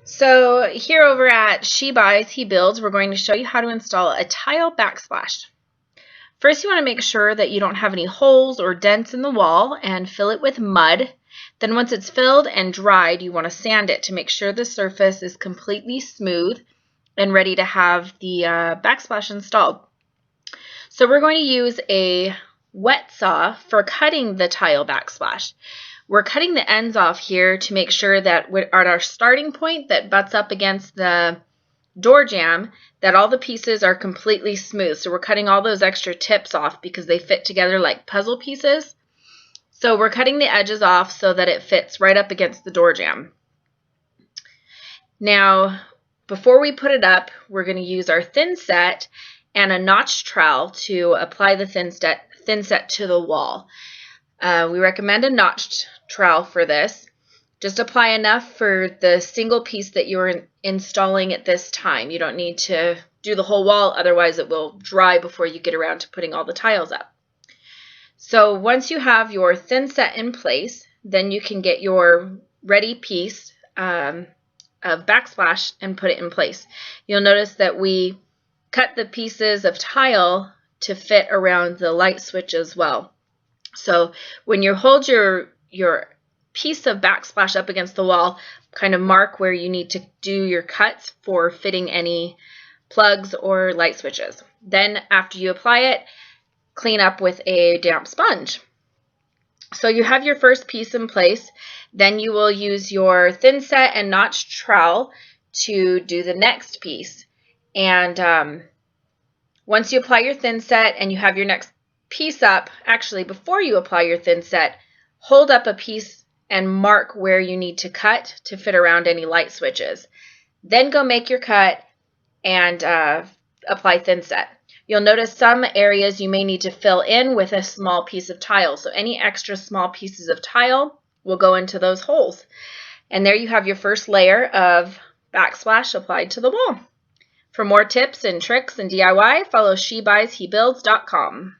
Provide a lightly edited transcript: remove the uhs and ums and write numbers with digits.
So here over at She Buys, He Builds, we're going to show you how to install a tile backsplash. First, you want to make sure that you don't have any holes or dents in the wall and fill it with mud. Then once it's filled and dried, you want to sand it to make sure the surface is completely smooth and ready to have the backsplash installed. So we're going to use a wet saw for cutting the tile backsplash. We're cutting the ends off here to make sure that at our starting point that butts up against the door jamb, that all the pieces are completely smooth. So we're cutting all those extra tips off because they fit together like puzzle pieces. So we're cutting the edges off so that it fits right up against the door jamb. Now, before we put it up, we're going to use our thin set and a notch trowel to apply the thin set to the wall. We recommend a notched trowel for this. Just apply enough for the single piece that you're installing at this time. You don't need to do the whole wall, otherwise it will dry before you get around to putting all the tiles up. So once you have your thin set in place, then you can get your ready piece of backsplash and put it in place. You'll notice that we cut the pieces of tile to fit around the light switch as well. So when you hold your piece of backsplash up against the wall, kind of mark where you need to do your cuts for fitting any plugs or light switches. Then after you apply it, clean up with a damp sponge. So you have your first piece in place. Then you will use your thin set and notched trowel to do the next piece. And once you apply your thin set and you have your next piece up, actually before you apply your thin set, hold up a piece and mark where you need to cut to fit around any light switches. Then go make your cut and apply thin set. You'll notice some areas you may need to fill in with a small piece of tile. So any extra small pieces of tile will go into those holes. And there you have your first layer of backsplash applied to the wall. For more tips and tricks and DIY, follow SheBuysHeBuilds.com.